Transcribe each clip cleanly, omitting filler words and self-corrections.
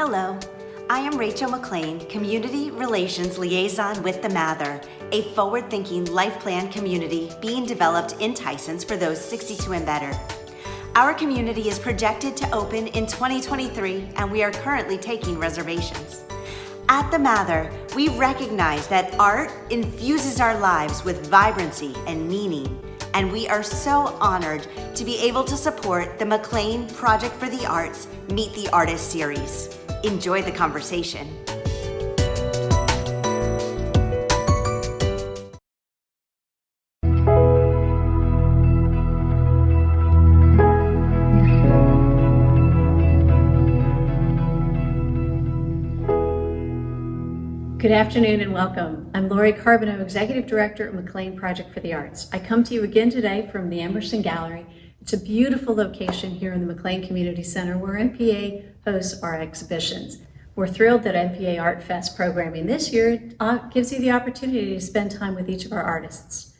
Hello, I am Rachel McLean, Community Relations Liaison with the Mather, a forward-thinking life plan community being developed in Tysons for those 62 and better. Our community is projected to open in 2023, and we are currently taking reservations. At the Mather, we recognize that art infuses our lives with vibrancy and meaning, and we are so honored to be able to support the McLean Project for the Arts Meet the Artist series. Enjoy the conversation. Good afternoon and welcome. I'm Lori Carbonneau, Executive Director at McLean Project for the Arts. I come to you again today from the Emerson Gallery. It's a beautiful location here in the McLean Community Center where MPA hosts our exhibitions. We're thrilled that MPAartfest programming this year gives you the opportunity to spend time with each of our artists.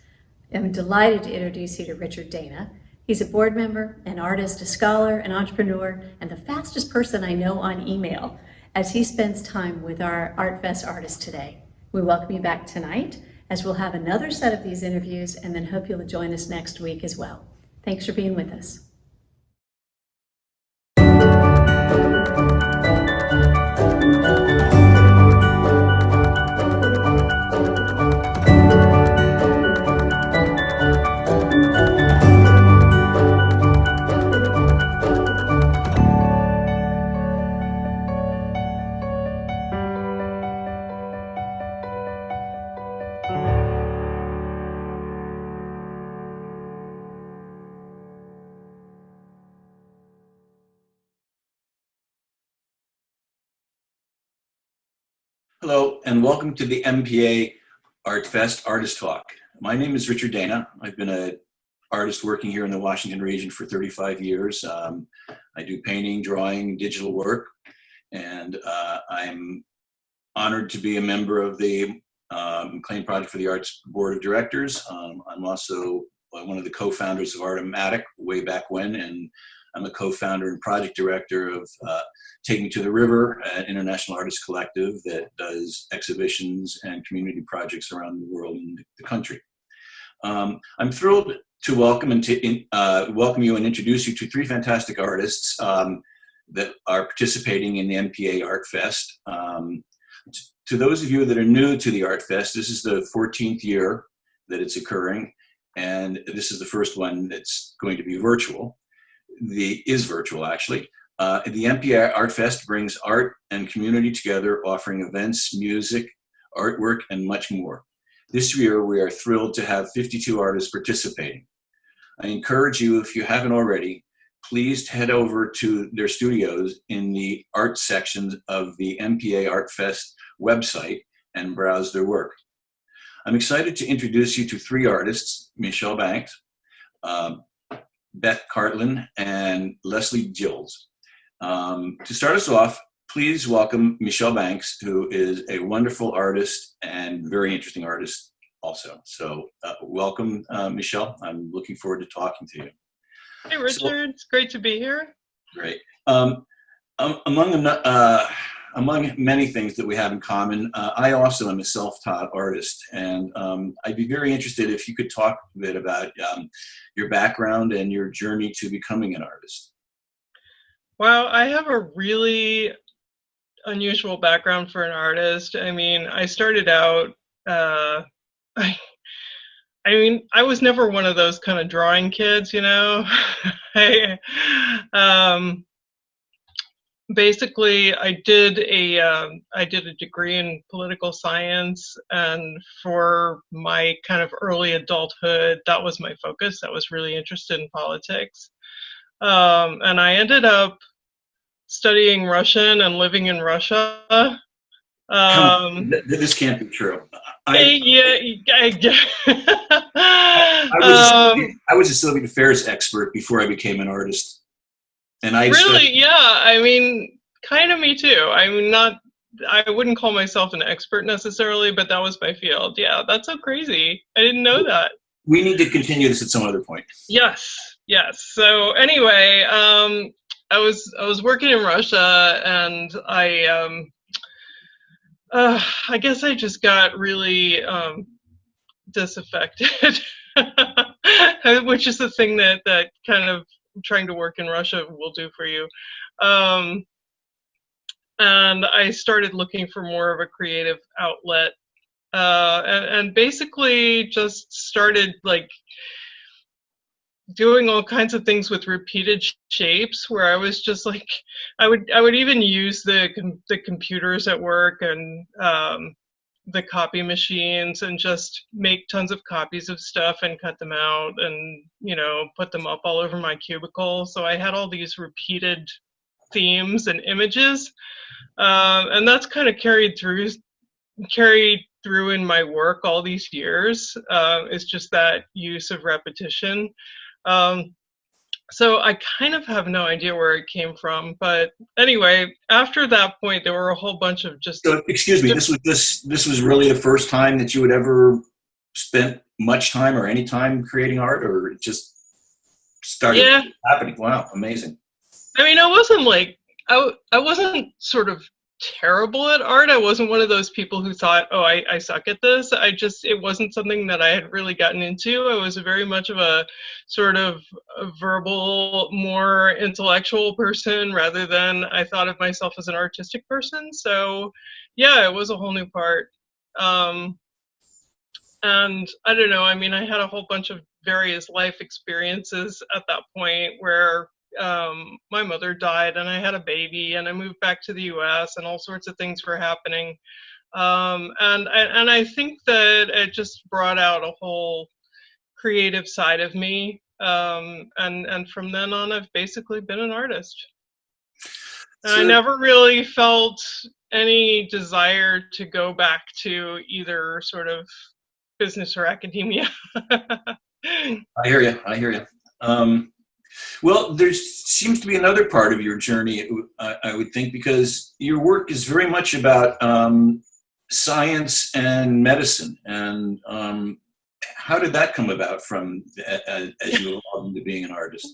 I'm delighted to introduce you to Richard Dana. He's a board member, an artist, a scholar, an entrepreneur, and the fastest person I know on email, as he spends time with our ArtFest artists today. We welcome you back tonight, as we'll have another set of these interviews, and then hope you'll join us next week as well. Thanks for being with us. Hello, and welcome to the MPA ArtFest Artist Talk. My name is Richard Dana. I've been an artist working here in the Washington region for 35 years. I do painting, drawing, digital work, and I'm honored to be a member of the McLean Project for the Arts Board of Directors. I'm also one of the co-founders of Artomatic way back when, and I'm a co-founder and project director of Take Me to the River, an international artist collective that does exhibitions and community projects around the world and the country. I'm thrilled to welcome you and introduce you to three fantastic artists that are participating in the MPA Art Fest. To those of you that are new to the Art Fest, this is the 14th year that it's occurring, and this is the first one that's going to be virtual. Virtual actually. The MPA Art Fest brings art and community together, offering events, music, artwork, and much more. This year, we are thrilled to have 52 artists participating. I encourage you, if you haven't already, please head over to their studios in the art sections of the MPA Art Fest website and browse their work. I'm excited to introduce you to three artists, Michele Banks, Beth Cartland, and Lesley Giles. To start us off, please welcome Michele Banks, who is a wonderful artist and very interesting artist also. So welcome, Michele. I'm looking forward to talking to you. Hey, Richard. It's great to be here. Great. Among many things that we have in common, I also am a self-taught artist, and I'd be very interested if you could talk a bit about your background and your journey to becoming an artist. Wow, I have a really unusual background for an artist. I mean, I started out, I was never one of those kind of drawing kids, you know. Basically, I did a degree in political science, and for my kind of early adulthood, that was my focus. I was really interested in politics, and I ended up studying Russian and living in Russia. This can't be true. I was a Soviet affairs expert before I became an artist. And I mean, kind of me too. I mean, I wouldn't call myself an expert necessarily, but that was my field. Yeah, that's so crazy. I didn't know that. We need to continue this at some other point. Yes. So anyway, was working in Russia, and I guess I just got really disaffected, which is the thing that kind of trying to work in Russia will do for you. And I started looking for more of a creative outlet, and basically just started like doing all kinds of things with repeated shapes, where I was just like, I would even use the computers at work and the copy machines, and just make tons of copies of stuff and cut them out and, you know, put them up all over my cubicle. So I had all these repeated themes and images, and that's kind of carried through in my work all these years. It's just that use of repetition. So I kind of have no idea where it came from, but anyway, after that point, there were a whole bunch of just. So, excuse me, this was really the first time that you had ever spent much time or any time creating art, or it just started happening? Wow, amazing. I mean, I wasn't like, I wasn't sort of terrible at art. I wasn't one of those people who thought, oh, I suck at this. It wasn't something that I had really gotten into. I was very much of a sort of a verbal, more intellectual person, rather than I thought of myself as an artistic person. So yeah, it was a whole new part. And I don't know, I mean, I had a whole bunch of various life experiences at that point where my mother died and I had a baby and I moved back to the US and all sorts of things were happening. And I think that it just brought out a whole creative side of me. And from then on, I've basically been an artist. And I never really felt any desire to go back to either sort of business or academia. I hear you. Well, there seems to be another part of your journey, I would think, because your work is very much about science and medicine. And how did that come about from as you evolved into being an artist?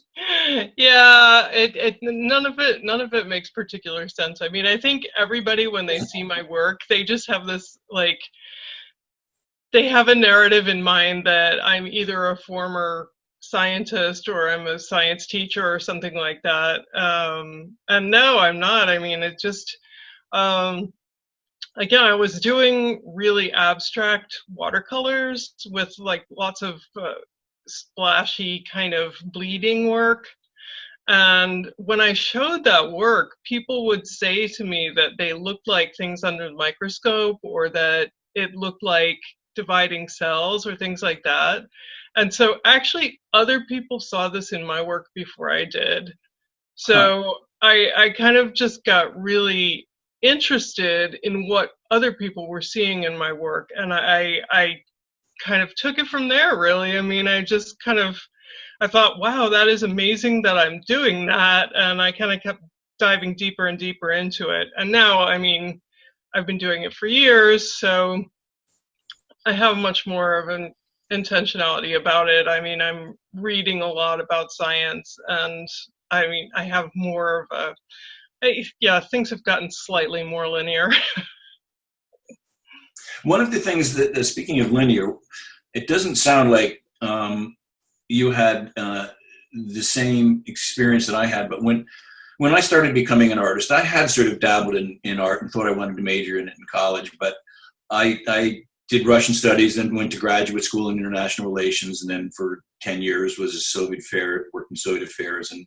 Yeah, none of it makes particular sense. I mean, I think everybody, when they see my work, they just have this, like, they have a narrative in mind that I'm either a former scientist or I'm a science teacher or something like that. And no, I'm not. I mean, it just, again, I was doing really abstract watercolors with like lots of splashy kind of bleeding work. And when I showed that work, people would say to me that they looked like things under the microscope, or that it looked like dividing cells or things like that. And so actually other people saw this in my work before I did. So I kind of just got really interested in what other people were seeing in my work. And I kind of took it from there, really. I mean, I thought, wow, that is amazing that I'm doing that. And I kind of kept diving deeper and deeper into it. And now, I mean, I've been doing it for years, so I have much more of an intentionality about it. I mean, I'm reading a lot about science, and I mean, I have more of things have gotten slightly more linear. One of the things that, speaking of linear, it doesn't sound like you had the same experience that I had, but when I started becoming an artist, I had sort of dabbled in art and thought I wanted to major in it in college, but I did Russian studies, then went to graduate school in international relations, and then for 10 years was worked in Soviet affairs and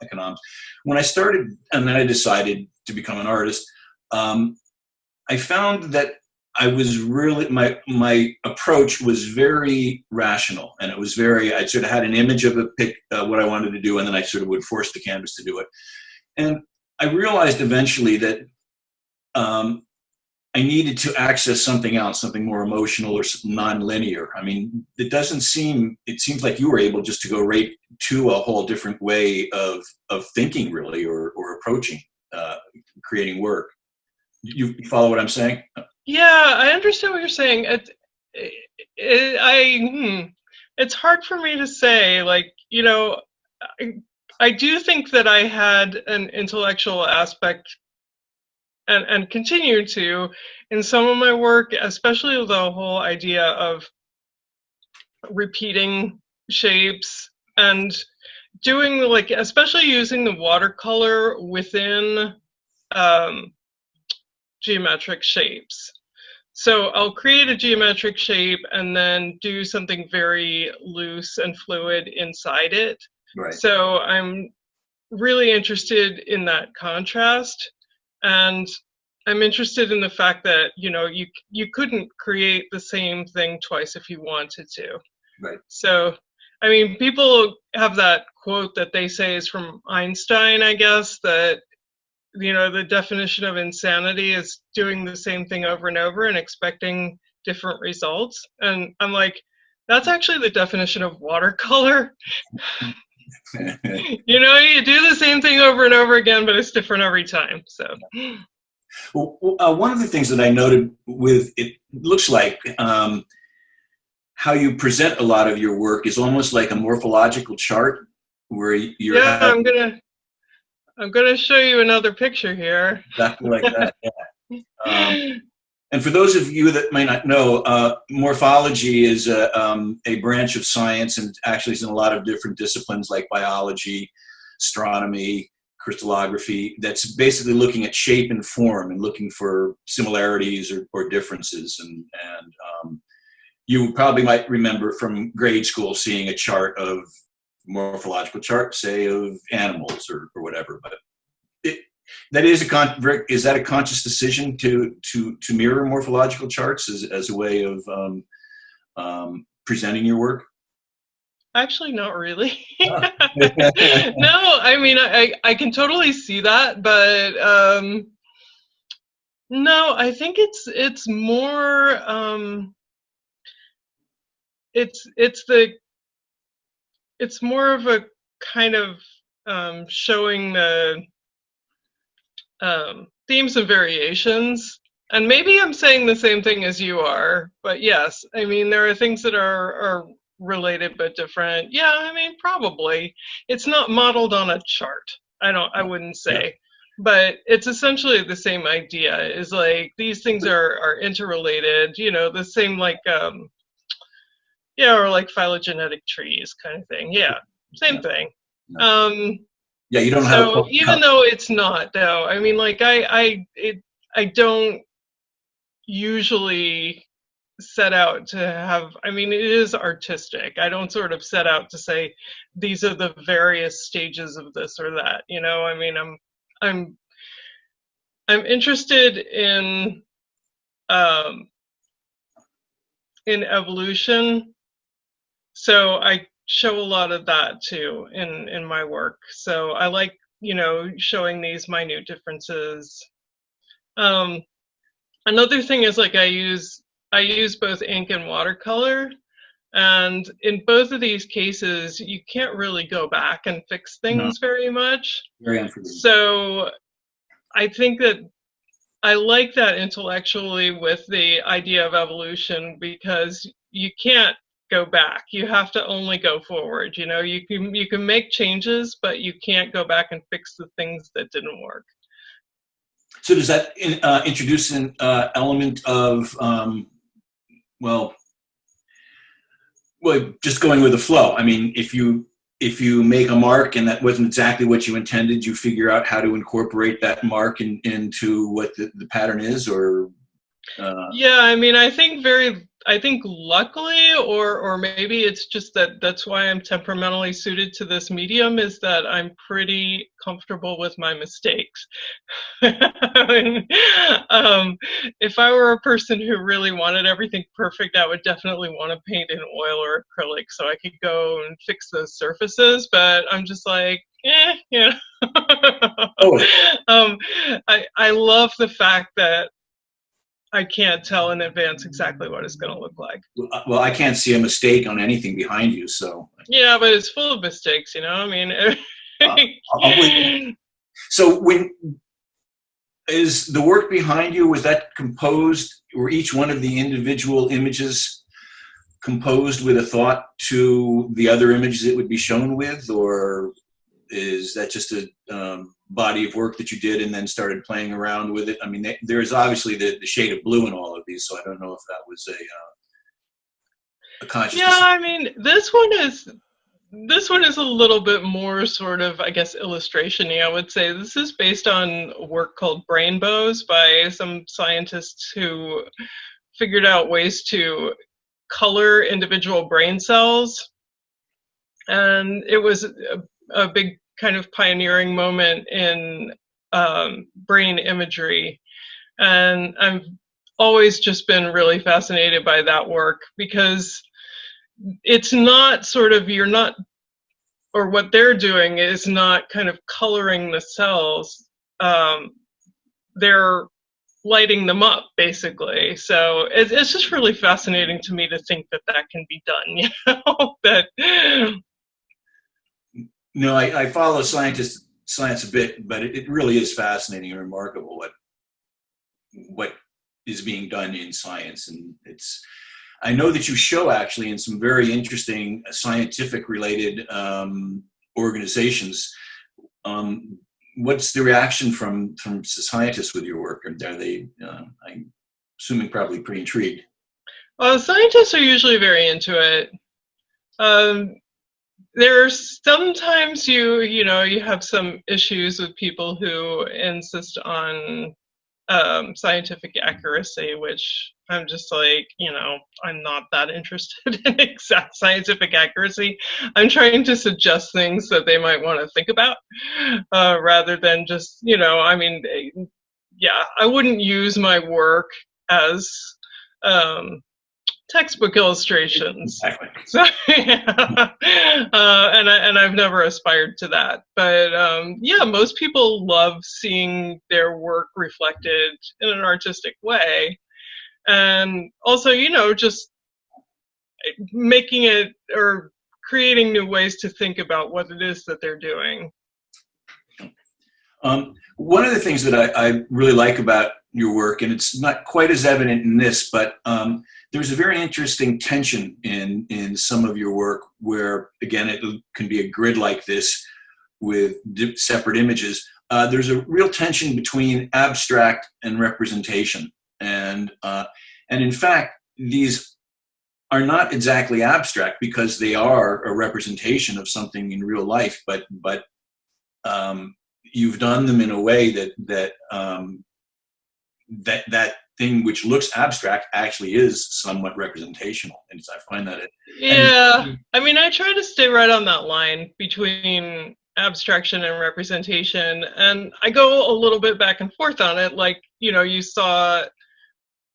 economics. When I started, and then I decided to become an artist, I found that I was really, my approach was very rational, and it was I sort of had an image of what I wanted to do, and then I sort of would force the canvas to do it. And I realized eventually that I needed to access something else, something more emotional or non-linear. I mean, it seems like you were able just to go right to a whole different way of thinking, really, or approaching creating work. You follow what I'm saying? Yeah, I understand what you're saying. It's hard for me to say, like, you know, I do think that I had an intellectual aspect and continue to in some of my work, especially the whole idea of repeating shapes and doing like, especially using the watercolor within geometric shapes. So I'll create a geometric shape and then do something very loose and fluid inside it. Right. So I'm really interested in that contrast, and I'm interested in the fact that, you know, you couldn't create the same thing twice if you wanted to. Right. So, I mean, people have that quote that they say is from Einstein, I guess, that, you know, the definition of insanity is doing the same thing over and over and expecting different results. And I'm like, that's actually the definition of watercolor. You know, you do the same thing over and over again, but it's different every time. So, well, one of the things that I noted with it looks like how you present a lot of your work is almost like a morphological chart where you're. Yeah, I'm gonna show you another picture here. Exactly like that. Yeah. And for those of you that may not know, morphology is a branch of science, and actually is in a lot of different disciplines like biology, astronomy, crystallography, that's basically looking at shape and form and looking for similarities or differences. And you probably might remember from grade school seeing a chart of morphological chart, say, of animals or whatever. But that is is that a conscious decision to mirror morphological charts as a way of presenting your work? Actually, not really. No, I mean, I can totally see that, but no, I think it's more it's more of a kind of showing the themes and variations. And maybe I'm saying the same thing as you are, but yes, I mean, there are things that are related but different. Yeah, I mean, probably. It's not modeled on a chart. I wouldn't say. Yeah. But it's essentially the same idea, is like these things are interrelated, you know, the same like yeah, or like phylogenetic trees kind of thing. Yeah, same thing. Yeah, you don't have. So even though it's not, though, I mean, like I don't usually set out to have. I mean, it is artistic. I don't sort of set out to say these are the various stages of this or that. You know, I mean, I'm interested in evolution, so I show a lot of that too in my work. So I like, you know, showing these minute differences. Another thing is like I use both ink and watercolor, and in both of these cases you can't really go back and fix things very much. Very unforgiving. So I think that I like that intellectually with the idea of evolution, because you can't go back. You have to only go forward. You know, you can make changes, but you can't go back and fix the things that didn't work. So does that introduce an element of well, just going with the flow? I mean, if you make a mark and that wasn't exactly what you intended, you figure out how to incorporate that mark into what the pattern is, or yeah, I mean, I think luckily, or maybe it's just that's why I'm temperamentally suited to this medium, is that I'm pretty comfortable with my mistakes. If I were a person who really wanted everything perfect, I would definitely want to paint in oil or acrylic so I could go and fix those surfaces, but I'm just like, you know. I love the fact that I can't tell in advance exactly what it's going to look like. Well, I can't see a mistake on anything behind you, so. Yeah, but it's full of mistakes, you know? I mean, so is the work behind you, was that composed, or each one of the individual images composed with a thought to the other images it would be shown with, or? is that just a body of work that you did and then started playing around with it? I mean, there's obviously the shade of blue in all of these, so I don't know if that was a conscious Yeah, decision. I mean, this one is a little bit more sort of, I guess, illustration-y, I would say. This is based on a work called Brain Bows by some scientists who figured out ways to color individual brain cells. And it was a big kind of pioneering moment in brain imagery. And I've always just been really fascinated by that work, because it's not sort of, you're not, or what they're doing is not kind of coloring the cells. They're lighting them up, basically. So it's just really fascinating to me to think that that can be done, you know? That. No, I follow science a bit, but it really is fascinating and remarkable what is being done in science. And I know that you show actually in some very interesting scientific related organizations. What's the reaction from scientists with your work? Are they, I'm assuming, probably pretty intrigued? Scientists are usually very into it. There's sometimes you have some issues with people who insist on scientific accuracy, which I'm just like, I'm not that interested in exact scientific accuracy. I'm trying to suggest things that they might want to think about, rather than just, I mean, yeah, I wouldn't use my work as textbook illustrations. Exactly. So, yeah. And I've never aspired to that. But yeah, most people love seeing their work reflected in an artistic way. And also, just making it or creating new ways to think about what it is that they're doing. One of the things that I really like about your work, and it's not quite as evident in this, but there's a very interesting tension in some of your work where, again, it can be a grid like this with separate images. There's a real tension between abstract and representation. And in fact, these are not exactly abstract because they are a representation of something in real life, but you've done them in a way that thing which looks abstract actually is somewhat representational, and I find that Yeah, I mean, I try to stay right on that line between abstraction and representation, and I go a little bit back and forth on it. Like, you saw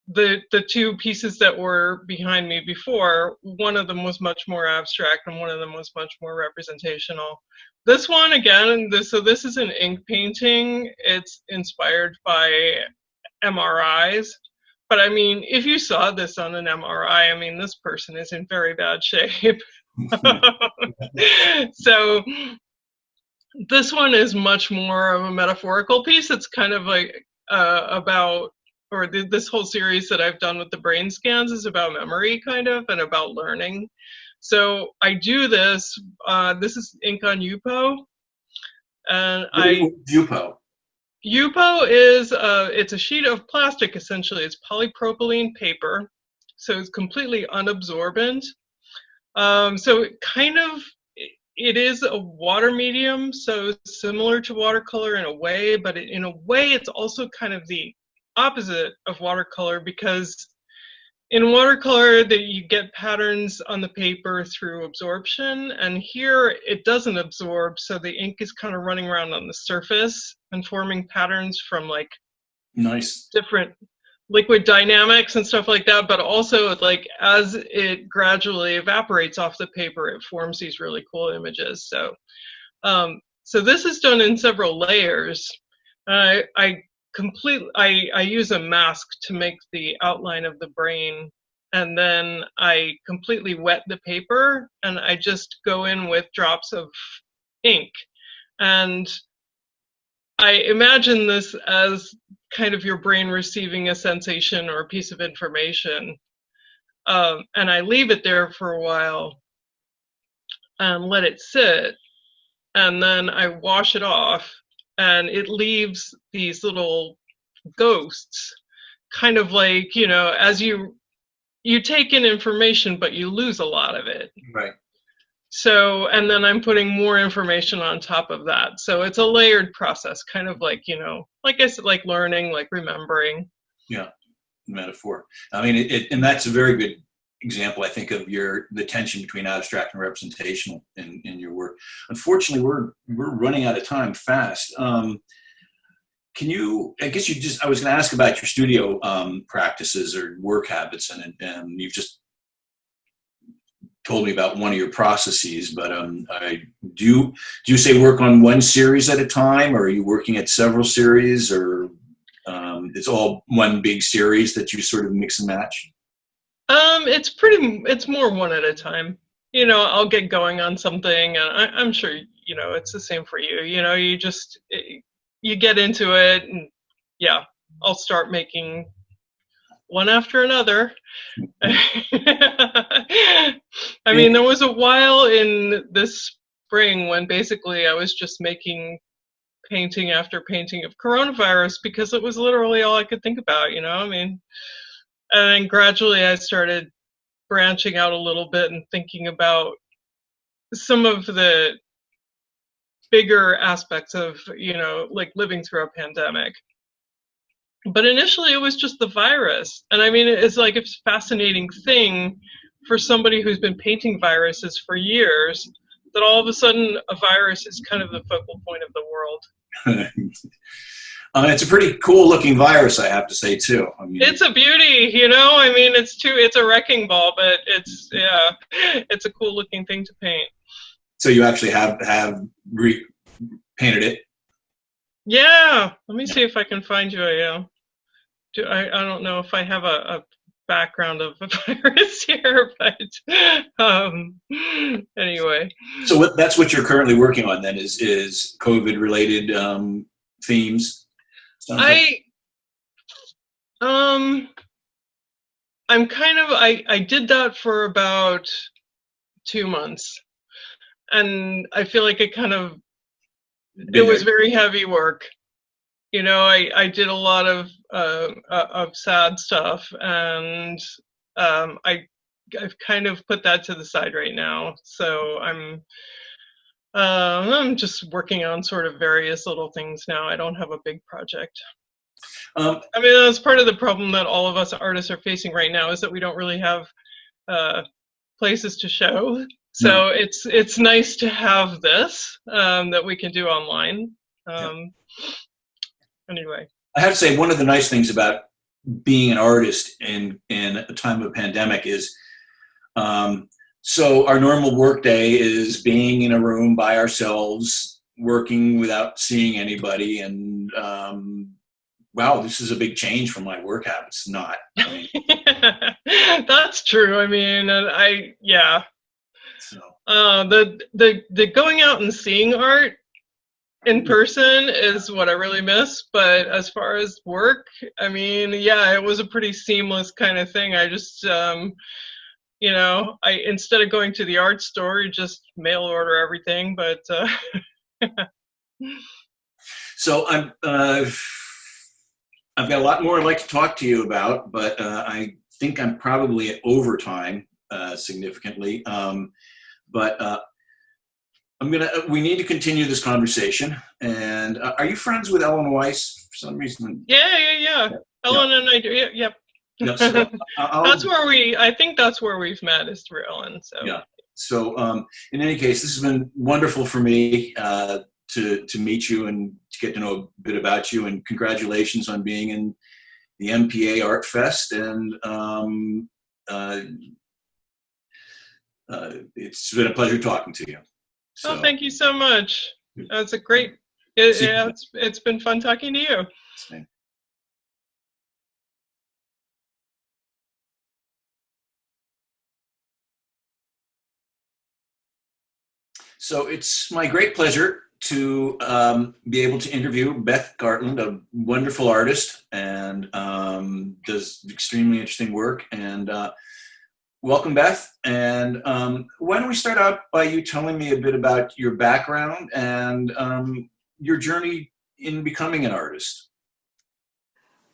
the two pieces that were behind me before. One of them was much more abstract, and one of them was much more representational. This one, again, so this is an ink painting. It's inspired by MRIs. But I mean, if you saw this on an MRI, I mean, this person is in very bad shape. So this one is much more of a metaphorical piece. It's kind of like about, or this whole series that I've done with the brain scans is about memory, kind of, and about learning. So I do this. This is ink on Yupo, and Yupo. Yupo is it's a sheet of plastic, essentially. It's polypropylene paper, so it's completely unabsorbent. So it is a water medium, so similar to watercolor in a way, but in a way it's also kind of the opposite of watercolor, because in watercolor that you get patterns on the paper through absorption, and here it doesn't absorb, so the ink is kind of running around on the surface and forming patterns from like nice different liquid dynamics and stuff like that, but also like as it gradually evaporates off the paper, it forms these really cool images. So so this is done in several layers. I use a mask to make the outline of the brain, and then I completely wet the paper, and I just go in with drops of ink. And I imagine this as kind of your brain receiving a sensation or a piece of information. And I leave it there for a while and let it sit. and then I wash it off, and it leaves these little ghosts, kind of like, as you take in information, but you lose a lot of it. Right. So, and then I'm putting more information on top of that. So it's a layered process, kind of like, like I said, like learning, like remembering. Yeah, metaphor. I mean, and that's a very good example, I think, of the tension between abstract and representational in your work. Unfortunately, we're running out of time fast. Can you, I was going to ask about your studio practices or work habits, and you've just told me about one of your processes, but do you say work on one series at a time, or are you working at several series, or it's all one big series that you sort of mix and match? It's more one at a time. I'll get going on something, and I'm sure, it's the same for you. You get into it, and yeah, I'll start making one after another. I mean, there was a while in this spring when basically I was just making painting after painting of coronavirus, because it was literally all I could think about, I mean, and then gradually I started branching out a little bit and thinking about some of the bigger aspects of, like living through a pandemic. But initially it was just the virus. And I mean, it's like a fascinating thing for somebody who's been painting viruses for years, that all of a sudden a virus is kind of the focal point of the world. It's a pretty cool looking virus, I have to say, too. I mean, it's a beauty, I mean, it's a wrecking ball, but it's a cool looking thing to paint. So you actually have painted it? Yeah. Let me see if I can find you I don't know if I have a background of a virus here, but anyway. So that's what you're currently working on then, is COVID related themes? I did that for about 2 months, and I feel like it was very heavy work. I did a lot of sad stuff, and I've kind of put that to the side right now. So I'm just working on sort of various little things now. I don't have a big project. I mean, that's part of the problem that all of us artists are facing right now, is that we don't really have places to show. So it's nice to have this that we can do online. Anyway, I have to say, one of the nice things about being an artist in a time of a pandemic is, so our normal workday is being in a room by ourselves, working without seeing anybody, and wow, this is a big change from my work habits. Not. I mean, that's true. I mean, yeah. So. The going out and seeing art in person is what I really miss. But as far as work, I mean, yeah, it was a pretty seamless kind of thing. I just, instead of going to the art store, you just mail order everything. But so I've got a lot more I'd like to talk to you about, but I think I'm probably at overtime significantly. But we need to continue this conversation. And are you friends with Ellen Weiss for some reason? Yeah. Ellen and I do. Yep. Yeah, so I think that's where we've met, is through Ellen. So yeah. So in any case, this has been wonderful for me to meet you and to get to know a bit about you. And congratulations on being in the MPAartfest. And it's been a pleasure talking to you. So, thank you so much. That's a great. It's been fun talking to you. Same. So it's my great pleasure to be able to interview Beth Cartland, a wonderful artist, and does extremely interesting work. And welcome, Beth. And why don't we start out by you telling me a bit about your background and your journey in becoming an artist?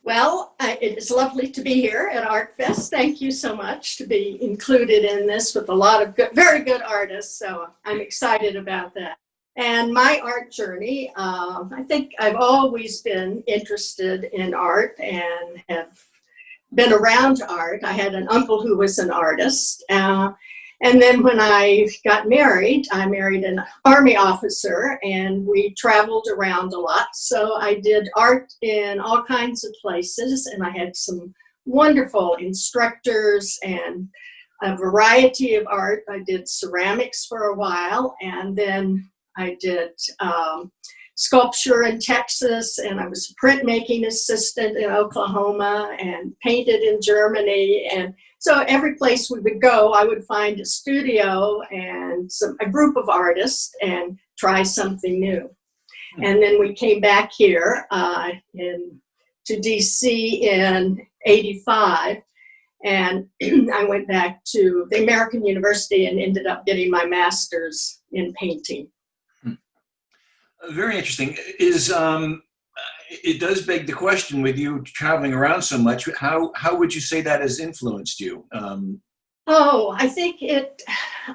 Well, it is lovely to be here at ArtFest. Thank you so much to be included in this with a lot of good, very good artists. So I'm excited about that. And my art journey, I think I've always been interested in art and have been around art. I had an uncle who was an artist. And then when I got married, I married an Army officer and we traveled around a lot. So I did art in all kinds of places and I had some wonderful instructors and a variety of art. I did ceramics for a while and then I did sculpture in Texas and I was a printmaking assistant in Oklahoma and painted in Germany. And so every place we would go, I would find a studio and a group of artists and try something new. And then we came back here to DC in '85. And I went back to the American University and ended up getting my master's in painting. Very interesting. It does beg the question, with you traveling around so much, how would you say that has influenced you? I think it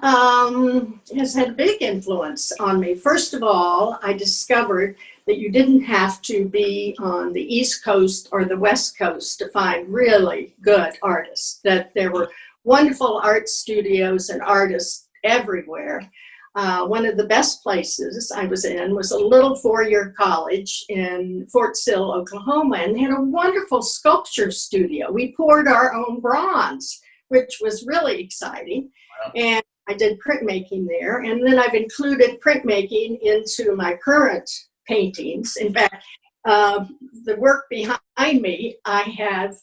has had a big influence on me. First of all, I discovered that you didn't have to be on the East Coast or the West Coast to find really good artists, that there were wonderful art studios and artists everywhere. One of the best places I was in was a little 4-year college in Fort Sill, Oklahoma, and they had a wonderful sculpture studio. We poured our own bronze, which was really exciting. Wow. And I did printmaking there, and then I've included printmaking into my current paintings. In fact, the work behind me, I have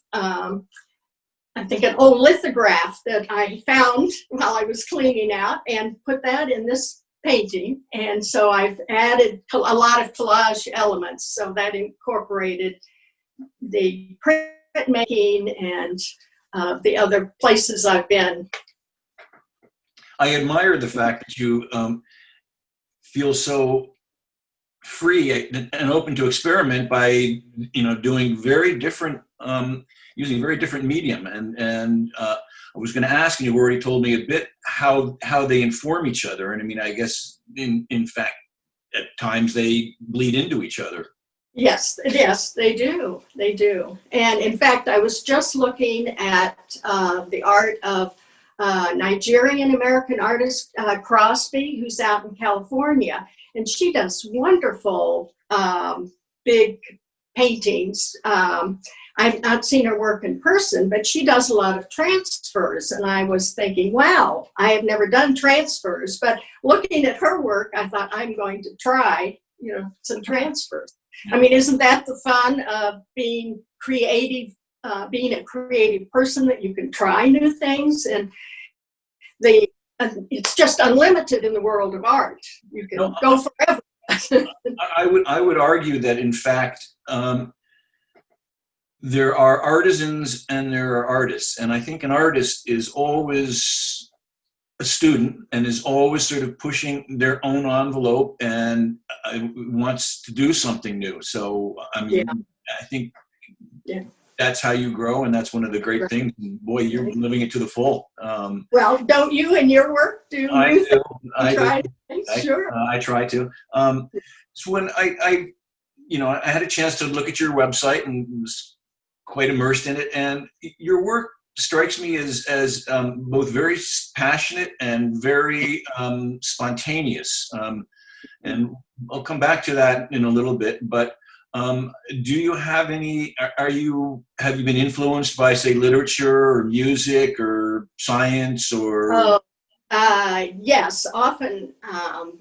I think an old lithograph that I found while I was cleaning out and put that in this painting. And so I've added a lot of collage elements. So that incorporated the printmaking and the other places I've been. I admire the fact that you feel so free and open to experiment by, doing very different, using a very different medium. And I was going to ask, and you already told me a bit how they inform each other. And I mean, I guess in fact, at times they bleed into each other. Yes, they do. They do. And in fact, I was just looking at the art of Nigerian American artist Crosby, who's out in California, and she does wonderful big paintings. I've not seen her work in person, but she does a lot of transfers. And I was thinking, wow, I have never done transfers. But looking at her work, I thought I'm going to try, some transfers. I mean, isn't that the fun of being creative, being a creative person, that you can try new things? And it's just unlimited in the world of art. You can go forever. I would argue that, in fact, there are artisans and there are artists. And I think an artist is always a student and is always sort of pushing their own envelope and wants to do something new. So, I mean, yeah. I think that's how you grow, and that's one of the great things. And boy, you're living it to the full. Well, don't you in your work do new things? I try to. So when I had a chance to look at your website and was quite immersed in it, and your work strikes me as both very passionate and very spontaneous. And I'll come back to that in a little bit, but do you have any, have you been influenced by, say, literature or music or science or? Yes, often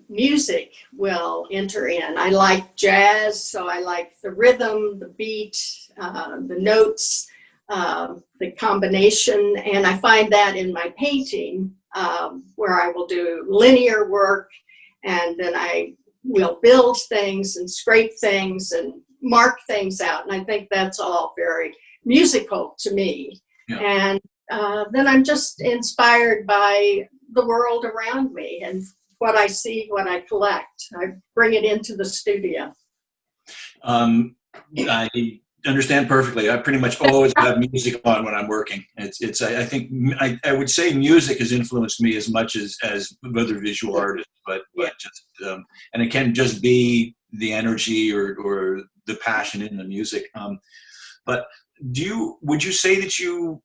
music will enter in. I like jazz, so I like the rhythm, the beat, the notes, the combination, and I find that in my painting, where I will do linear work, and then I will build things and scrape things and mark things out, and I think that's all very musical to me. Yeah. And then I'm just inspired by the world around me and what I see, what I collect. I bring it into the studio. I understand perfectly. I pretty much always have music on when I'm working. I think I would say music has influenced me as much as other visual artists, but just, and it can just be the energy or the passion in the music. But would you say that you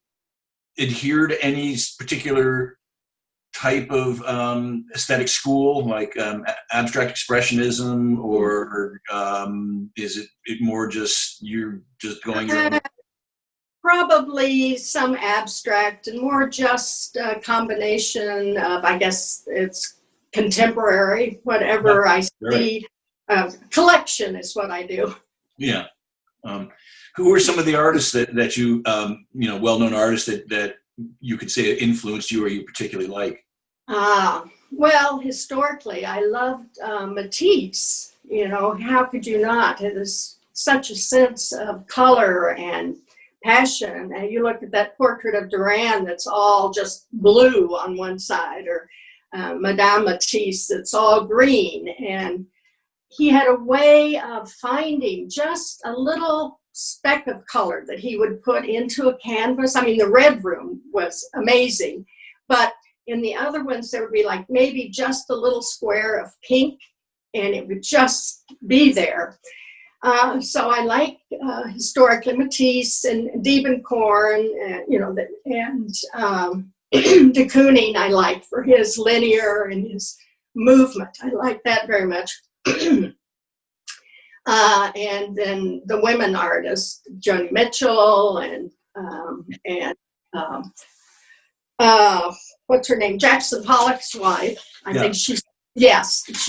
adhere to any particular type of aesthetic school, like abstract expressionism, or is it more just you're just going your own? Probably some abstract and more just a combination of, I guess it's contemporary, whatever I see. Right. Collection is what I do. Yeah. Who are some of the artists that you, well-known artists that you could say influenced you or you particularly like? Well, historically, I loved Matisse. How could you not? There's such a sense of color and passion. And you look at that portrait of Duran that's all just blue on one side, or Madame Matisse, it's all green. And he had a way of finding just a little speck of color that he would put into a canvas. I mean, the Red Room was amazing, but in the other ones, there would be like maybe just a little square of pink, and it would just be there. So I like historically Matisse and Diebenkorn, and de Kooning I like for his linear and his movement. I like that very much. And then the women artists, Joni Mitchell and what's her name? Jackson Pollock's wife. I think she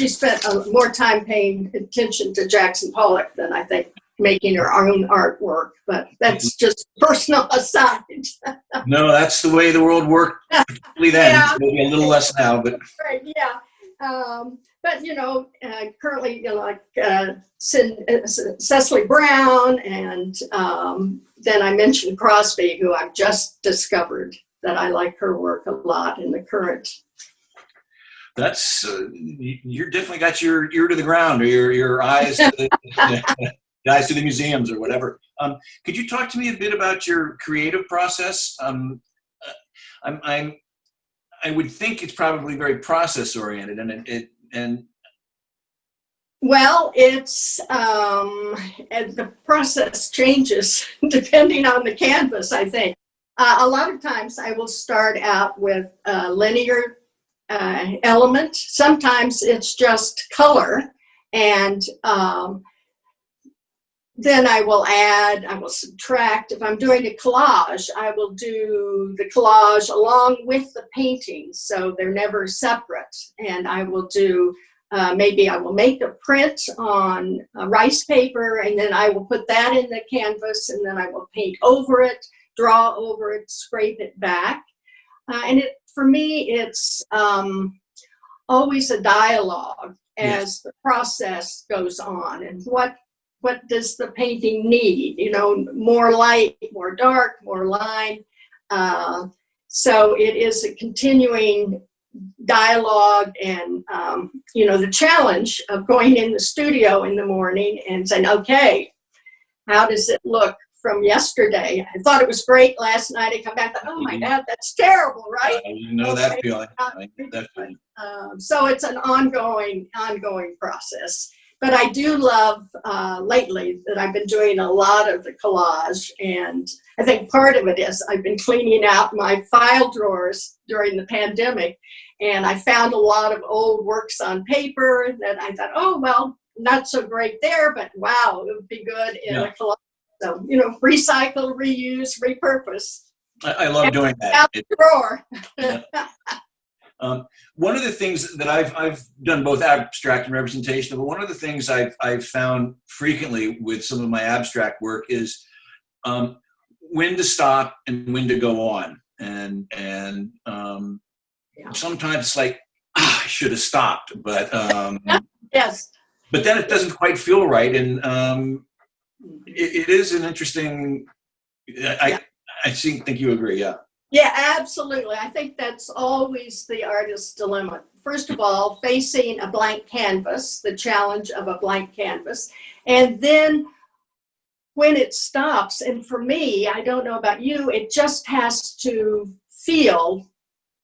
spent more time paying attention to Jackson Pollock than I think making her own artwork. But that's just personal aside. No, that's the way the world worked, particularly then. Maybe a little less now, but right, yeah. But currently, like Cecily Brown, and then I mentioned Crosby, who I've just discovered that I like her work a lot in the current. That's you're definitely got your ear to the ground, or your eyes to the guys to the museums or whatever. Could you talk to me a bit about your creative process? I would think it's probably very process oriented, and well, it's the process changes depending on the canvas. I think a lot of times I will start out with a linear element. Sometimes it's just color, and then I will add, I will subtract. If I'm doing a collage, I will do the collage along with the painting, so they're never separate. And I will do, maybe I will make a print on rice paper, and then I will put that in the canvas, and then I will paint over it, draw over it, scrape it back. And for me, it's always a dialogue as the process goes on, and what does the painting need? More light, more dark, more line. So it is a continuing dialogue, and the challenge of going in the studio in the morning and saying, okay, how does it look from yesterday? I thought it was great last night. I come back, oh my God, that's terrible, right? That feeling. Definitely. So it's an ongoing process. But I do love lately that I've been doing a lot of the collage, and I think part of it is I've been cleaning out my file drawers during the pandemic, and I found a lot of old works on paper that I thought, oh, well, not so great there, but wow, it would be good in a collage. So, recycle, reuse, repurpose. I love doing that. Out the drawer. One of the things that I've done both abstract and representation, but one of the things I've found frequently with some of my abstract work is when to stop and when to go on. And sometimes it's like, I should have stopped, but yes. But then it doesn't quite feel right, and it is an interesting. I think you agree, yeah. Yeah, absolutely. I think that's always the artist's dilemma. First of all, facing a blank canvas, the challenge of a blank canvas, and then when it stops, and for me, I don't know about you, it just has to feel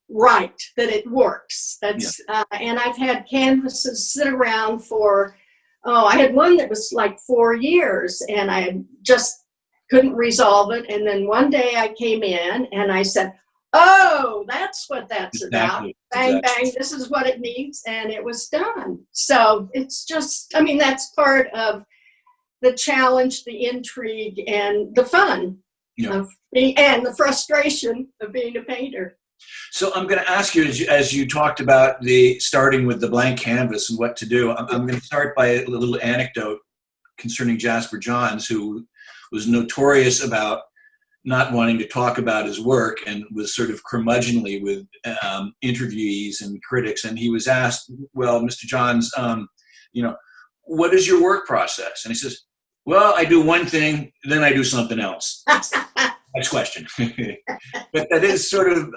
right, that it works. That's and I've had canvases sit around for, I had one that was like 4 years, and I just couldn't resolve it. And then one day I came in and I said, oh, that's what that's about. Bang, bang, this is what it needs. And it was done. So it's just, I mean, that's part of the challenge, the intrigue, and the fun of being, and the frustration of being a painter. So I'm going to ask you, as you talked about the starting with the blank canvas and what to do, I'm going to start by a little anecdote concerning Jasper Johns, who was notorious about not wanting to talk about his work and was sort of curmudgeonly with interviewees and critics. And he was asked, well, Mr. Johns, what is your work process? And he says, well, I do one thing, then I do something else. Next question. But that is sort of,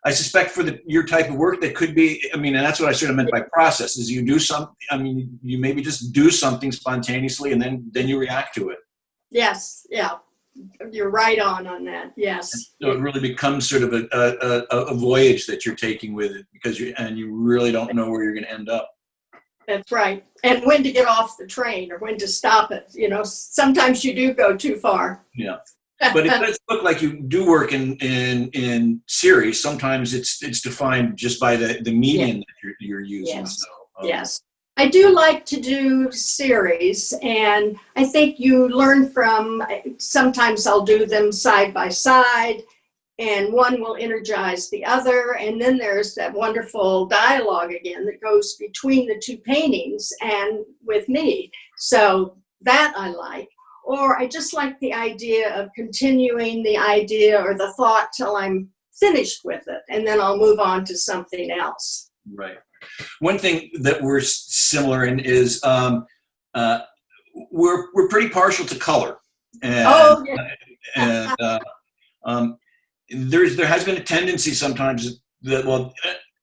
I suspect for your type of work that could be, I mean, and that's what I sort of meant by process, is you do something, I mean, you maybe just do something spontaneously and then you react to it. Yes, yeah, you're right on that, yes. So it really becomes sort of a voyage that you're taking with it, because you really don't know where you're going to end up. That's right. And when to get off the train or when to stop it. You know, sometimes you do go too far. Yeah. But it does look like you do work in series. Sometimes it's defined just by the medium that you're using. Yes. So, yes. I do like to do series, and I think you learn from, sometimes I'll do them side by side, and one will energize the other, and then there's that wonderful dialogue again that goes between the two paintings and with me. So that I like. Or I just like the idea of continuing the idea or the thought till I'm finished with it, and then I'll move on to something else. Right. One thing that we're similar in is we're pretty partial to color, and there has been a tendency sometimes that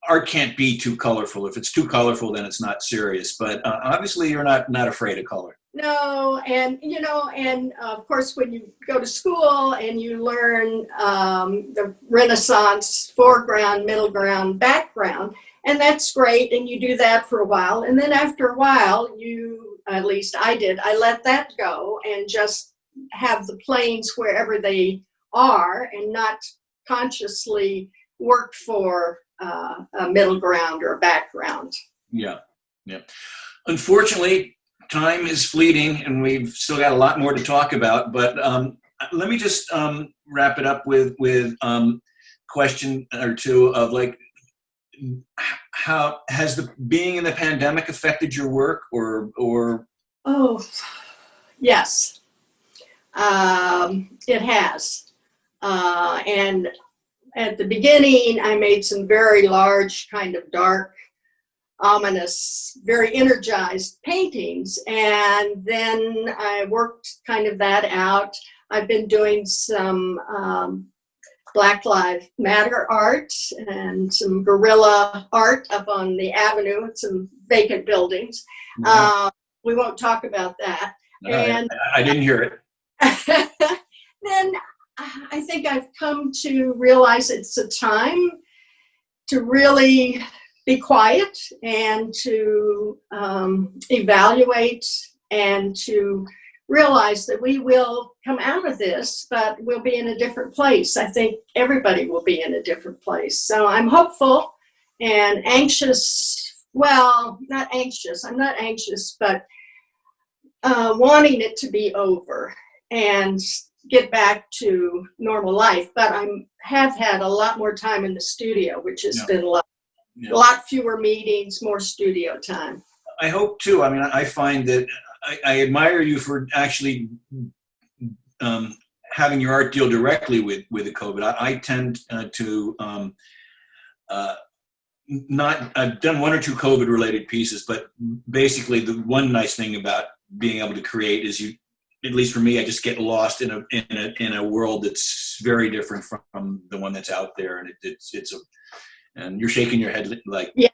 art can't be too colorful. If it's too colorful, then it's not serious. But obviously, you're not afraid of color. No, and of course, when you go to school and you learn the Renaissance foreground, middle ground, background, and that's great, and you do that for a while, and then after a while, at least I did, I let that go and just have the planes wherever they are, and not consciously work for a middle ground or a background. Yeah. Unfortunately, time is fleeting, and we've still got a lot more to talk about. But let me just wrap it up with question or two of how has the being in the pandemic affected your work, or? Oh, yes, it has. And at the beginning, I made some very large, kind of dark, ominous, very energized paintings, and then I worked kind of that out. I've been doing some Black Lives Matter art and some guerrilla art up on the avenue at some vacant buildings. We won't talk about that. And I didn't hear it. Then I think I've come to realize it's a time to really be quiet and to evaluate and to realize that we will come out of this, but we'll be in a different place. I think everybody will be in a different place. So I'm hopeful and anxious. Well, not anxious. I'm not anxious, but wanting it to be over and get back to normal life. But I have had a lot more time in the studio, which has been a lot fewer meetings, more studio time. I hope too. I mean, I find that I admire you for actually having your art deal directly with the COVID. I tend to I've done one or two COVID related pieces, but basically the one nice thing about being able to create is at least for me, I just get lost in a world that's very different from the one that's out there, and and you're shaking your head like, yeah.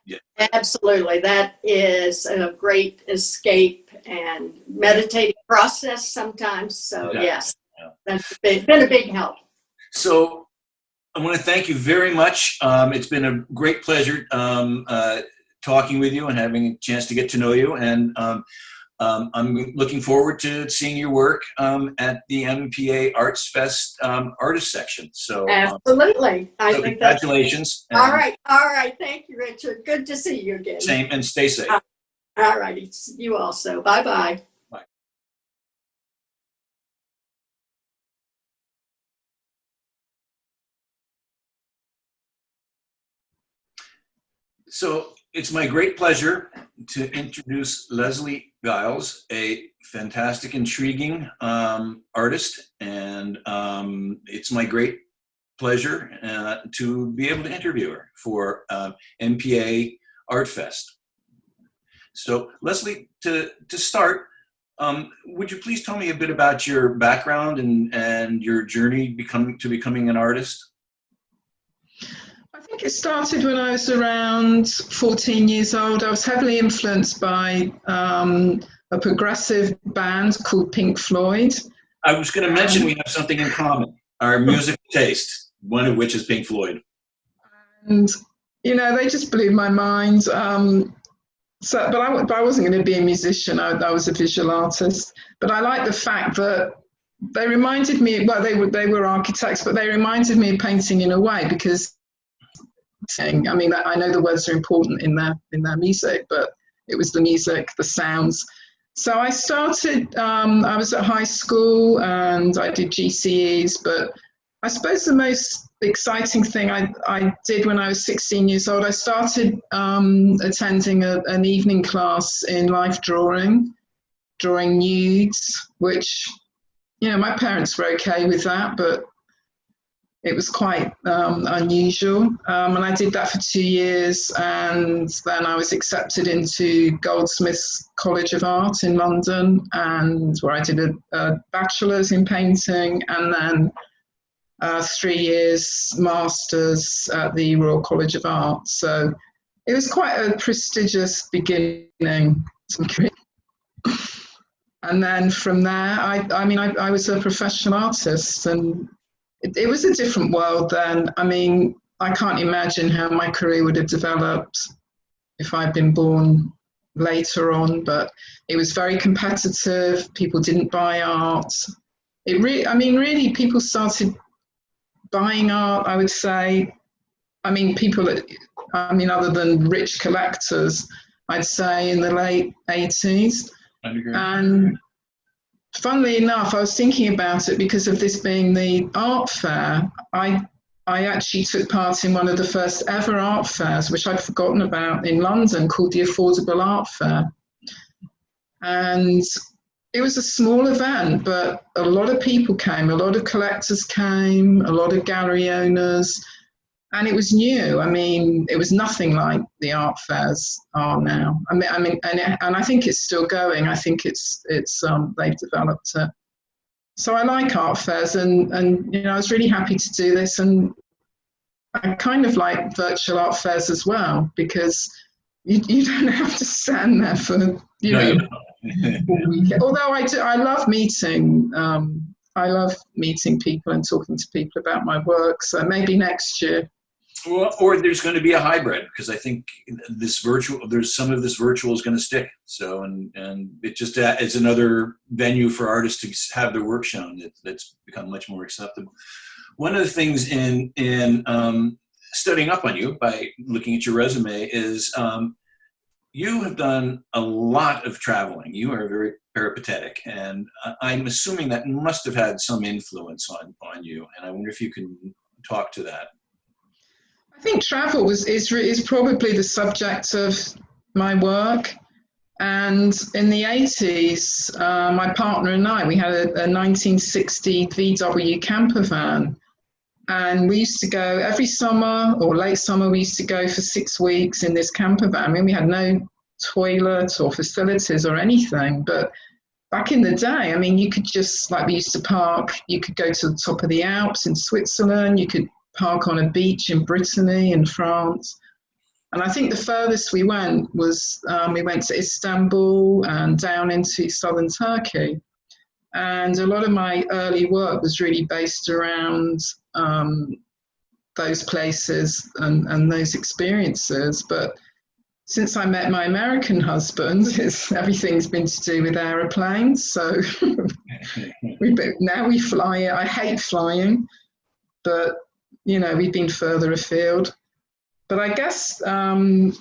Absolutely. That is a great escape and meditative process sometimes. So yes, that's been a big help. So I want to thank you very much. It's been a great pleasure talking with you and having a chance to get to know you. And I'm looking forward to seeing your work at the MPA Arts Fest artist section. So absolutely. I think congratulations. All right. Thank you, Richard. Good to see you again. Same, and stay safe. All righty. You also. Bye-bye. Bye. So it's my great pleasure to introduce Lesley Giles, a fantastic, intriguing artist, and it's my great pleasure to be able to interview her for MPA Artfest. So Lesley, to start, would you please tell me a bit about your background and your journey becoming an artist? I think it started when I was around 14 years old. I was heavily influenced by a progressive band called Pink Floyd. I was going to mention we have something in common, our music taste, one of which is Pink Floyd. And, you know, they just blew my mind. But I wasn't going to be a musician. I was a visual artist. But I like the fact that they reminded me, well, they were architects, but they reminded me of painting in a way, because I mean, I know the words are important in their music, but it was the music, the sounds. So I started, I was at high school and I did GCEs, but I suppose the most exciting thing I did when I was 16 years old, I started attending an evening class in life drawing nudes, which, you know, my parents were okay with that, but it was quite unusual. And I did that for 2 years, and then I was accepted into Goldsmiths College of Art in London, and where I did a bachelor's in painting, and then 3 years masters at the Royal College of Art. So it was quite a prestigious beginning to my career. And then from there, I was a professional artist, and it was a different world then. I mean, I can't imagine how my career would have developed if I'd been born later on, but it was very competitive. People didn't buy art. Really, people started buying art, I would say. Other than rich collectors, I'd say in the late 80s. And funnily enough, I was thinking about it because of this being the art fair. I actually took part in one of the first ever art fairs, which I'd forgotten about, in London, called the Affordable Art Fair. And it was a small event, but a lot of people came, a lot of collectors came, a lot of gallery owners, and it was new. I mean, it was nothing like the art fairs are now. And I think it's still going. I think it's they've developed it. So I like art fairs, and you know, I was really happy to do this, and I kind of like virtual art fairs as well, because you don't have to stand there for, you know. Although I love meeting. I love meeting people and talking to people about my work. So maybe next year. Well, or there's going to be a hybrid, because I think there's some of this virtual is going to stick. So, and it just is another venue for artists to have their work shown that's become much more acceptable. One of the things in studying up on you by looking at your resume is you have done a lot of traveling. You are very peripatetic, and I'm assuming that must have had some influence on you. And I wonder if you can talk to that. I think travel is probably the subject of my work. And in the 80s, my partner and I, we had a 1960 VW camper van. And we used to go every summer or late summer, we used to go for 6 weeks in this camper van. I mean, we had no toilet or facilities or anything, but back in the day, I mean, you could just, like we used to park, you could go to the top of the Alps in Switzerland, you could park on a beach in Brittany and France. And I think the furthest we went was, we went to Istanbul and down into southern Turkey. And a lot of my early work was really based around those places and those experiences. But since I met my American husband, everything's been to do with aeroplanes. So now we fly. I hate flying, but you know, we've been further afield. But I guess the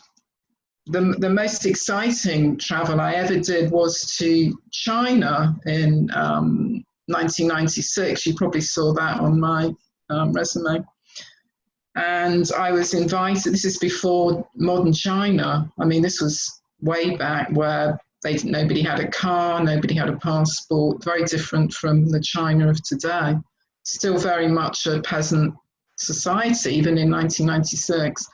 most exciting travel I ever did was to China in 1996. You probably saw that on my resume. And I was invited, this is before modern China. I mean, this was way back where nobody had a car, nobody had a passport, very different from the China of today. Still very much a peasant society, even in 1996.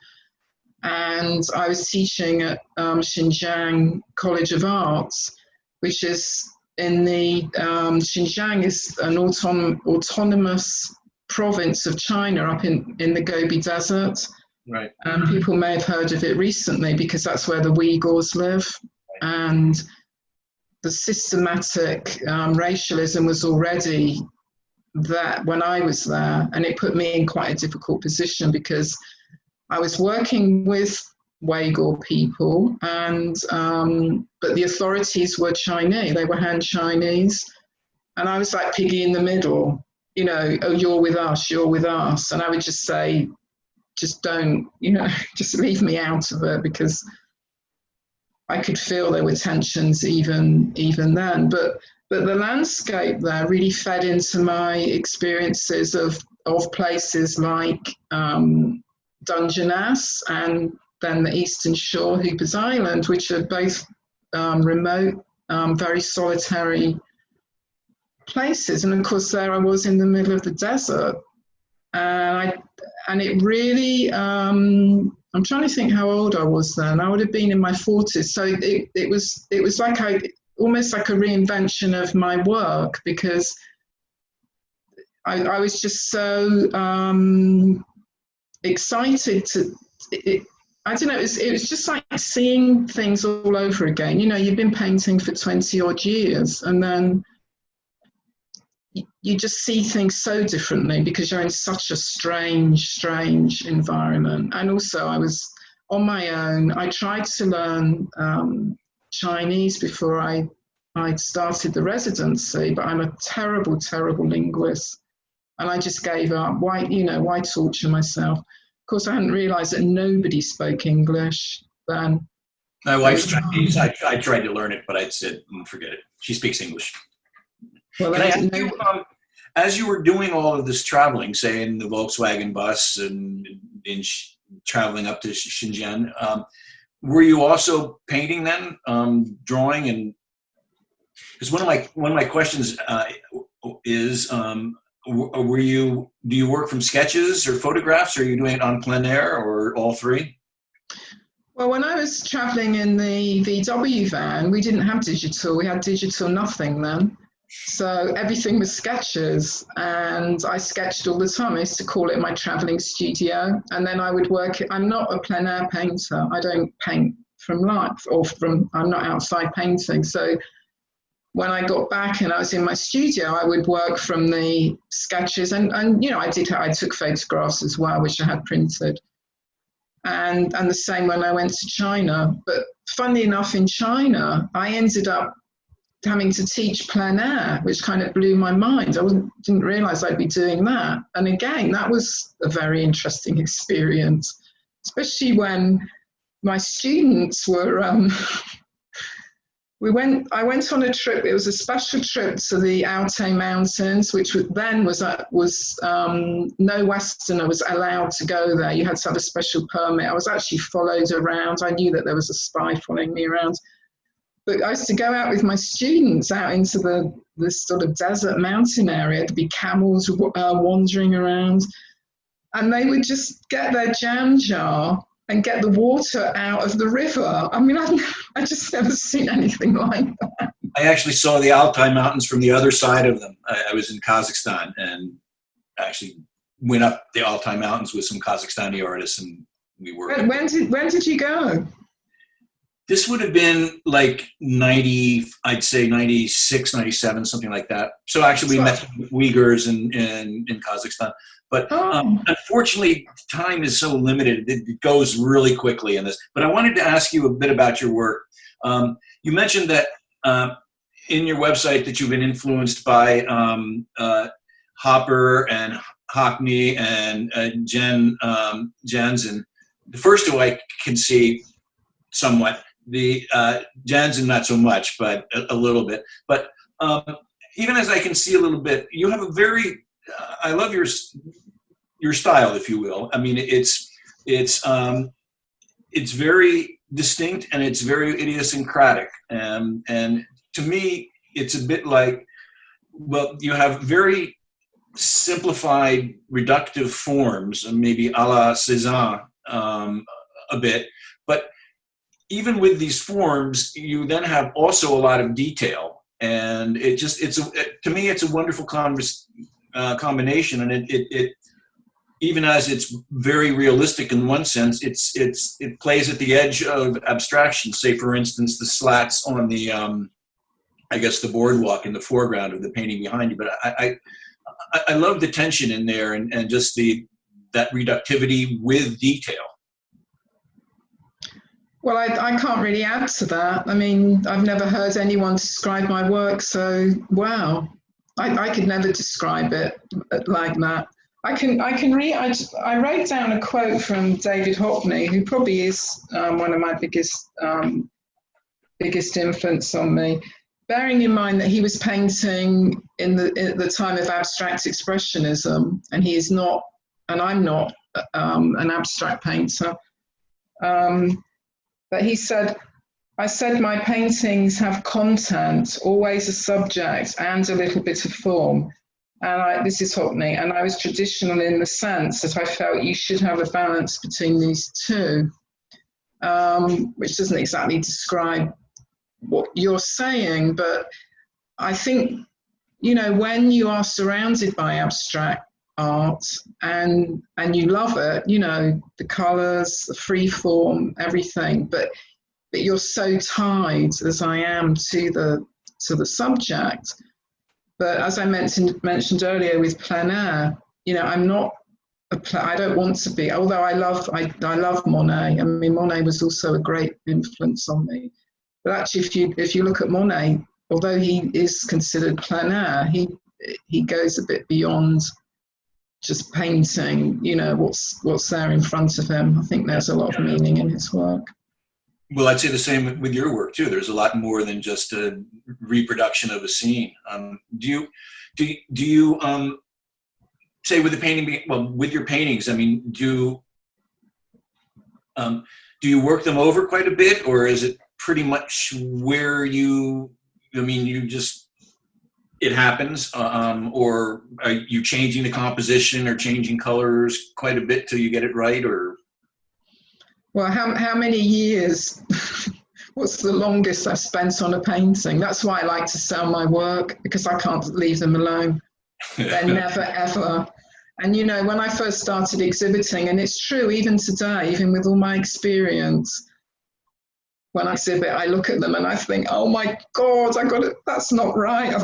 And I was teaching at Xinjiang College of Arts, which is in the, Xinjiang is an autonomous province of China up in the Gobi Desert. Right. People may have heard of it recently because that's where the Uyghurs live. And the systematic racialism was already there when I was there. And it put me in quite a difficult position because I was working with Uyghur people, and but the authorities were Chinese. They were Han Chinese. And I was like piggy in the middle. You know, oh, you're with us, you're with us. And I would just say, just don't, you know, just leave me out of it, because I could feel there were tensions even then. But the landscape there really fed into my experiences of places like Dungeness and then the Eastern Shore, Hooper's Island, which are both remote, very solitary places. And of course there I was in the middle of the desert, and it really I'm trying to think how old I was then. I would have been in my 40s, so it was like almost like a reinvention of my work, because I was just so excited to I don't know, it was just like seeing things all over again. You know, you've been painting for 20 odd years, and then you just see things so differently because you're in such a strange environment. And also I was on my own. I tried to learn Chinese before I started the residency, but I'm a terrible linguist. And I just gave up. Why torture myself? Of course, I hadn't realized that nobody spoke English then. My wife's Chinese. I tried to learn it, but I said, forget it. She speaks English. Well, Can I ask you, as you were doing all of this traveling, say in the Volkswagen bus and traveling up to Xinjiang, were you also painting then, drawing? And because one of my questions is, do you work from sketches or photographs, or are you doing it on plein air, or all three? Well, when I was traveling in the VW van, we didn't have digital. We had digital nothing then. So everything was sketches, and I sketched all the time. I used to call it my traveling studio. And then I would work. I'm not a plein air painter. I don't paint from life, I'm not outside painting. So when I got back and I was in my studio, I would work from the sketches, and you know, I took photographs as well, which I had printed. And the same when I went to China. But funnily enough, in China, I ended up having to teach plein air, which kind of blew my mind. I didn't realize I'd be doing that. And again, that was a very interesting experience, especially when my students were, I went on a trip. It was a special trip to the Altai Mountains, which then was no Westerner was allowed to go there. You had to have a special permit. I was actually followed around. I knew that there was a spy following me around. But I used to go out with my students out into this sort of desert mountain area. There'd be camels wandering around, and they would just get their jam jar and get the water out of the river. I mean, I just never seen anything like that. I actually saw the Altai Mountains from the other side of them. I was in Kazakhstan and actually went up the Altai Mountains with some Kazakhstani artists, and we worked. When did you go? This would have been like 90, I'd say 96, 97, something like that. So actually we met Uyghurs in Kazakhstan. But unfortunately, time is so limited. It goes really quickly in this. But I wanted to ask you a bit about your work. You mentioned that in your website that you've been influenced by Hopper and Hockney and Jansen. The first two I can see somewhat. The Jansen not so much, but a little bit. But even as I can see a little bit, you have a very I love your style, if you will. I mean, it's very distinct and it's very idiosyncratic. And to me, it's a bit like, well, you have very simplified, reductive forms, maybe a la Cézanne a bit, but even with these forms, you then have also a lot of detail, and to me, it's a wonderful combination, and it even as it's very realistic in one sense, it plays at the edge of abstraction. Say, for instance, the slats on the I guess the boardwalk in the foreground of the painting behind you. But I love the tension in there and just that reductivity with detail. Well, I can't really add to that. I mean, I've never heard anyone describe my work, so wow. I could never describe it like that. I wrote down a quote from David Hockney, who probably is one of my biggest influence on me. Bearing in mind that he was painting in the time of abstract expressionism, and he is not, and I'm not an abstract painter. But he said, I said my paintings have content, always a subject and a little bit of form. And this is Hockney, and I was traditional in the sense that I felt you should have a balance between these two, which doesn't exactly describe what you're saying, but I think, you know, when you are surrounded by abstract art and you love it, you know, the colors, the free form, everything, but you're so tied, as I am, to the subject. But as I mentioned earlier with plein air, you know, I'm not I don't want to be, although I love Monet. I mean, Monet was also a great influence on me. But actually, if you look at Monet, although he is considered plein air, he goes a bit beyond just painting, you know, what's there in front of him. I think there's a lot of meaning in his work. Well, I'd say the same with your work too. There's a lot more than just a reproduction of a scene. Do you say with the painting? Well, with your paintings, I mean, do you work them over quite a bit, or is it pretty much where it happens, or are you changing the composition or changing colors quite a bit till you get it right, or? Well, how many years? What's the longest I've spent on a painting? That's why I like to sell my work, because I can't leave them alone. They're never, ever. And, you know, when I first started exhibiting, and it's true even today, even with all my experience, when I exhibit, I look at them and I think, oh my God, that's not right.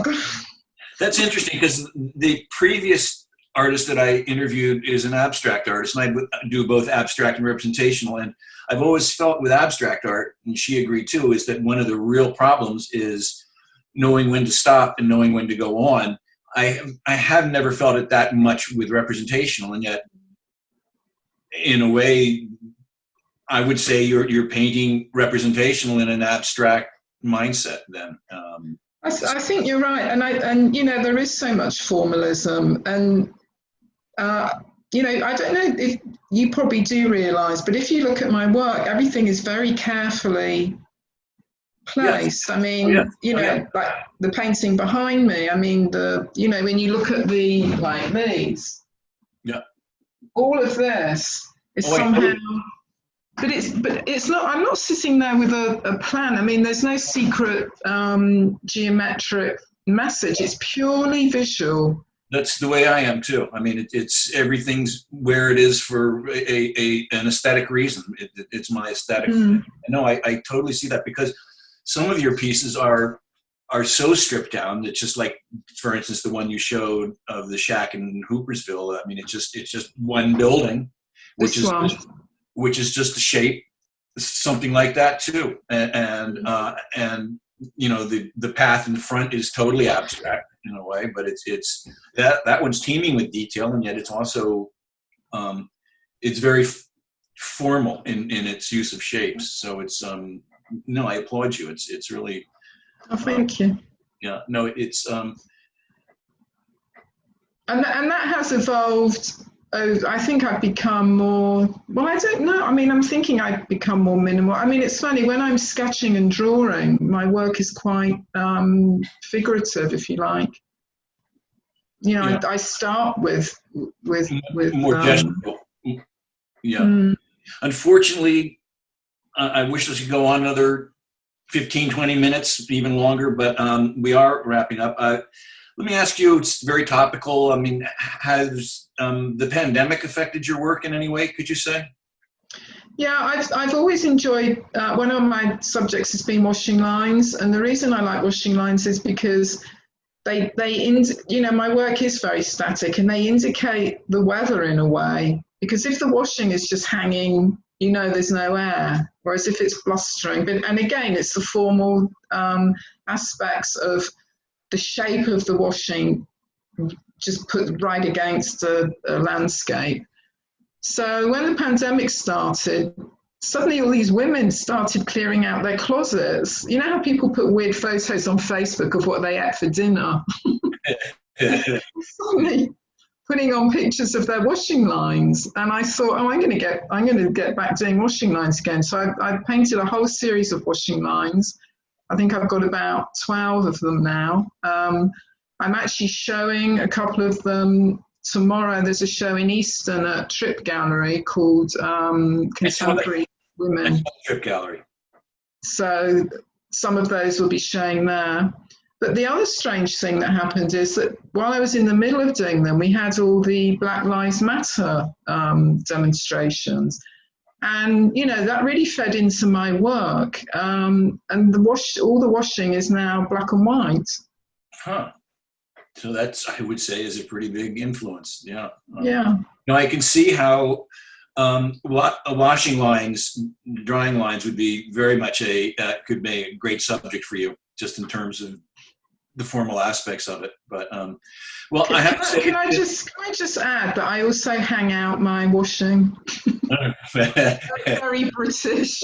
That's interesting, because the previous artist that I interviewed is an abstract artist, and I do both abstract and representational. And I've always felt with abstract art, and she agreed too, is that one of the real problems is knowing when to stop and knowing when to go on. I have never felt it that much with representational, and yet, in a way, I would say you're painting representational in an abstract mindset. Then I think you're right, and you know, there is so much formalism, and you know, I don't know if you probably do realise, but if you look at my work, everything is very carefully placed. Yes. I mean, you know, like the painting behind me. I mean, you know, when you look at like these, all of this is somehow but it's not. I'm not sitting there with a plan. I mean, there's no secret geometric message. It's purely visual. That's the way I am too. I mean, it's everything's where it is for an aesthetic reason. It's my aesthetic. No, I totally see that, because some of your pieces are so stripped down that, just like, for instance, the one you showed of the shack in Hoopersville. I mean, it's just one building, which is just a shape, something like that too, and you know, the path in the front is totally abstract in a way, but it's that one's teeming with detail, and yet it's also it's very formal in its use of shapes. So it's no, I applaud you. It's really. Oh, thank you. Yeah, no, it's and that has evolved. I think I've become more, well, I don't know. I mean, I'm thinking I've become more minimal. I mean, it's funny, when I'm sketching and drawing, my work is quite figurative, if you like. You know, yeah. I start with more gestural. Yeah. Unfortunately, I wish this could go on another 15, 20 minutes, even longer, but we are wrapping up. Let me ask you, it's very topical. I mean, has the pandemic affected your work in any way, could you say? Yeah, I've always enjoyed, one of my subjects has been washing lines. And the reason I like washing lines is because you know, my work is very static, and they indicate the weather in a way. Because if the washing is just hanging, you know, there's no air. Whereas if it's blustering, and again, it's the formal aspects of the shape of the washing just put right against a landscape. So when the pandemic started, suddenly all these women started clearing out their closets. You know how people put weird photos on Facebook of what they ate for dinner? Suddenly putting on pictures of their washing lines. And I thought, oh, I'm going to get back doing washing lines again. So I painted a whole series of washing lines. I think I've got about 12 of them now. I'm actually showing a couple of them tomorrow. There's a show in Easton at Trip Gallery called Contemporary Women. Trip Gallery. So some of those will be showing there. But the other strange thing that happened is that while I was in the middle of doing them, we had all the Black Lives Matter demonstrations. And, you know, that really fed into my work. And all the washing is now black and white. Huh. So that's, I would say, is a pretty big influence. Yeah. Yeah. Now I can see how washing lines, drying lines would be very much could be a great subject for you, just in terms of the formal aspects of it. But well, I have to say, can I just add that I also hang out my washing. Very British.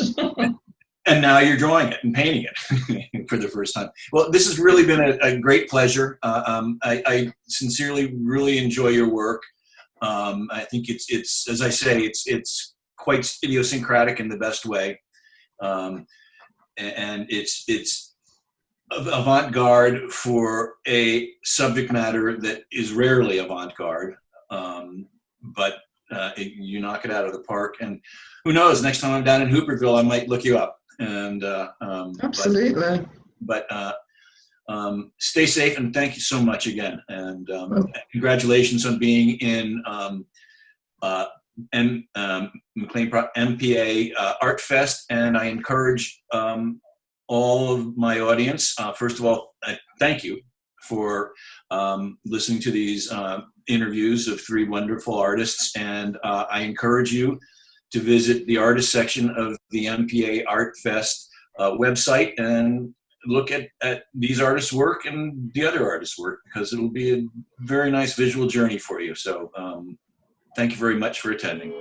And now you're drawing it and painting it for the first time. Well, this has really been a great pleasure. I sincerely really enjoy your work. I think it's as I say, it's quite idiosyncratic in the best way, and it's avant-garde for a subject matter that is rarely avant-garde, but you knock it out of the park. And who knows, next time I'm down in Hooperville, I might look you up. And absolutely. But stay safe, and thank you so much again. And congratulations on being in McLean MPA Artfest. And I encourage all of my audience, first of all, thank you for listening to these interviews of three wonderful artists. And I encourage you to visit the artist section of the MPA Artfest website and look at these artists' work and the other artists' work, because it'll be a very nice visual journey for you. So thank you very much for attending.